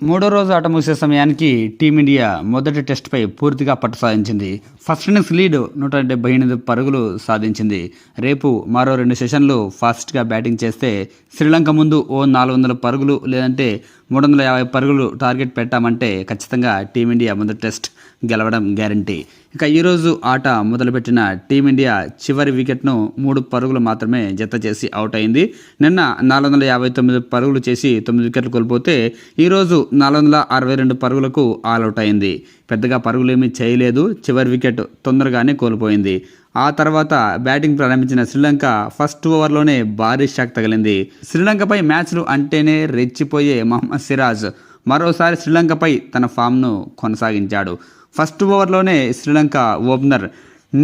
మూడో రోజు ఆట ముగిసే సమయానికి టీమిండియా మొదటి టెస్ట్పై పూర్తిగా పట్టు సాధించింది. ఫస్ట్ ఇన్నింగ్స్ లీడ్ 178 పరుగులు సాధించింది. రేపు మరో 2 సెషన్లు ఫాస్ట్గా బ్యాటింగ్ చేస్తే శ్రీలంక ముందు ఓ 400 పరుగులు లేదంటే 350 పరుగులు టార్గెట్ పెట్టామంటే ఖచ్చితంగా టీమిండియా మొదటి టెస్ట్ గెలవడం గ్యారంటీ. ఇక ఈరోజు ఆట మొదలుపెట్టిన టీమిండియా చివరి వికెట్ను 3 పరుగులు మాత్రమే జత చేసి అవుట్ అయింది. నిన్న 459 పరుగులు చేసి 9 వికెట్లు కోల్పోతే ఈరోజు 462 పరుగులకు ఆల్అవుట్ అయింది. పెద్దగా పరుగులేమీ చేయలేదు. చివరి వికెట్ తొందరగానే కోల్పోయింది. ఆ తర్వాత బ్యాటింగ్ ప్రారంభించిన శ్రీలంక ఫస్ట్ ఓవర్లోనే భారీ షాక్ తగిలింది. శ్రీలంకపై మ్యాచ్లు అంటేనే రెచ్చిపోయే మహమ్మద్ సిరాజ్ మరోసారి శ్రీలంకపై తన ఫామ్ను కొనసాగించాడు. ఫస్ట్ ఓవర్లోనే శ్రీలంక ఓపెనర్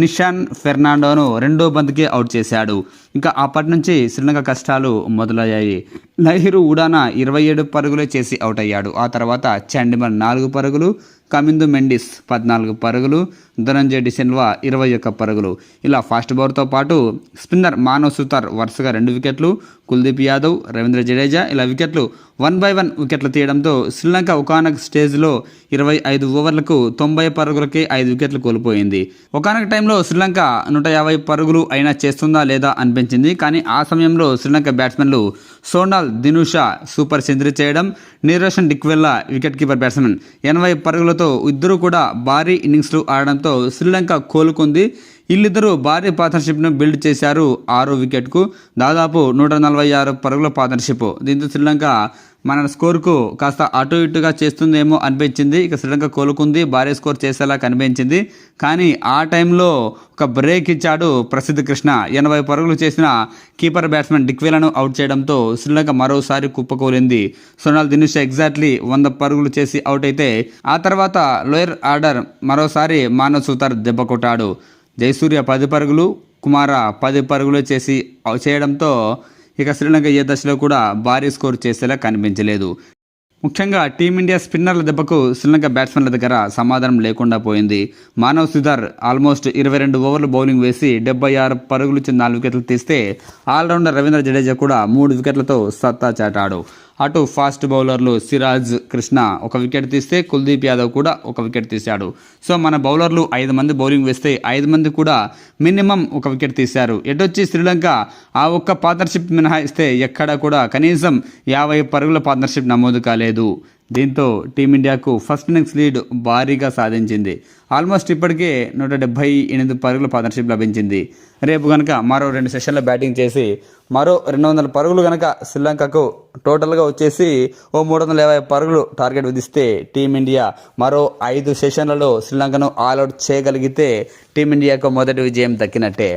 నిషాన్ ఫెర్నాండోను రెండో బంతికి అవుట్ చేశాడు. ఇంకా అప్పటి నుంచి శ్రీలంక కష్టాలు మొదలయ్యాయి. లహిరు ఉడానా 27 పరుగులే చేసి అవుట్ అయ్యాడు. ఆ తర్వాత చాండిమల్ 4 పరుగులు, కమిందు మెండిస్ 14 పరుగులు, ధనంజయ్ డిసిల్వా 21 పరుగులు. ఇలా ఫాస్ట్ బౌలర్తో పాటు స్పిన్నర్ మానవ్ సుతార్ వరుసగా 2 వికెట్లు, కుల్దీప్ యాదవ్, రవీంద్ర జడేజా ఇలా వికెట్లు 1 by 1 వికెట్లు తీయడంతో శ్రీలంక ఒకానొక స్టేజ్లో 25 ఓవర్లకు 90 పరుగులకే 5 వికెట్లు కోల్పోయింది. ఒకానొక టైంలో శ్రీలంక 150 పరుగులు అయినా చేస్తుందా లేదా అనిపించింది. కానీ ఆ సమయంలో శ్రీలంక బ్యాట్స్మెన్లు సోనాల్ దినుషా సూపర్ సెంచరీ చేయడం, నీరోషన్ డిక్వెల్లా వికెట్ కీపర్ బ్యాట్స్మెన్ 80 పరుగులతో ఇద్దరు కూడా భారీ ఇన్నింగ్స్లు ఆడడంతో శ్రీలంక కోలుకుంది. వీళ్ళిద్దరూ భారీ పార్ట్నర్షిప్ను బిల్డ్ చేశారు. 6 వికెట్కు దాదాపు 146 పరుగుల పార్ట్నర్షిప్. దీంతో శ్రీలంక మన స్కోర్కు కాస్త అటు ఇటుగా చేస్తుందేమో అనిపించింది. ఇక శ్రీలంక కోలుకుంది, భారీ స్కోర్ చేసేలా కనిపించింది. కానీ ఆ టైంలో ఒక బ్రేక్ ఇచ్చాడు ప్రసిద్ధ్ కృష్ణ. 80 పరుగులు చేసిన కీపర్ బ్యాట్స్మెన్ డిక్వెలను అవుట్ చేయడంతో శ్రీలంక మరోసారి కుప్పకూలింది. సోనాల్ దినుష్ ఎగ్జాక్ట్లీ 100 పరుగులు చేసి అవుట్ అయితే ఆ తర్వాత లోయర్ ఆర్డర్ మరోసారి మానవ్ సుతార్ దెబ్బ కొట్టాడు. జయసూర్య 10 పరుగులు, కుమార 10 పరుగులు చేయడంతో ఇక శ్రీలంక ఏ దశలో కూడా భారీ స్కోర్ చేసేలా కనిపించలేదు. ముఖ్యంగా టీమిండియా స్పిన్నర్ల దెబ్బకు శ్రీలంక బ్యాట్స్మెన్ల దగ్గర సమాధానం లేకుండా పోయింది. మానవ్ సుతార్ ఆల్మోస్ట్ 22 ఓవర్లు బౌలింగ్ వేసి 76 పరుగులు 4 వికెట్లు తీస్తే ఆల్రౌండర్ రవీంద్ర జడేజా కూడా 3 వికెట్లతో సత్తా చాటాడు. అటు ఫాస్ట్ బౌలర్లు సిరాజ్, కృష్ణ 1 వికెట్ తీస్తే కుల్దీప్ యాదవ్ కూడా 1 వికెట్ తీశాడు. సో మన బౌలర్లు 5 మంది బౌలింగ్ వేస్తే 5 మంది కూడా మినిమం 1 వికెట్ తీశారు. ఎటొచ్చి శ్రీలంక ఆ ఒక్క పార్ట్నర్షిప్ మినహాయిస్తే ఎక్కడా కూడా కనీసం 50 పరుగుల పార్ట్నర్షిప్ నమోదు కాలేదు. దీంతో టీమిండియాకు ఫస్ట్ ఇన్నింగ్స్ లీడ్ భారీగా సాధించింది. ఆల్మోస్ట్ ఇప్పటికే 178 పరుగుల పార్ట్నర్షిప్ లభించింది. రేపు కనుక మరో 2 సెషన్ల బ్యాటింగ్ చేసి మరో 200 పరుగులు కనుక శ్రీలంకకు టోటల్గా వచ్చేసి ఓ 350 పరుగులు టార్గెట్ విధిస్తే టీమిండియా మరో 5 సెషన్లలో శ్రీలంకను ఆల్అవుట్ చేయగలిగితే టీమిండియాకు మొదటి విజయం దక్కినట్టే.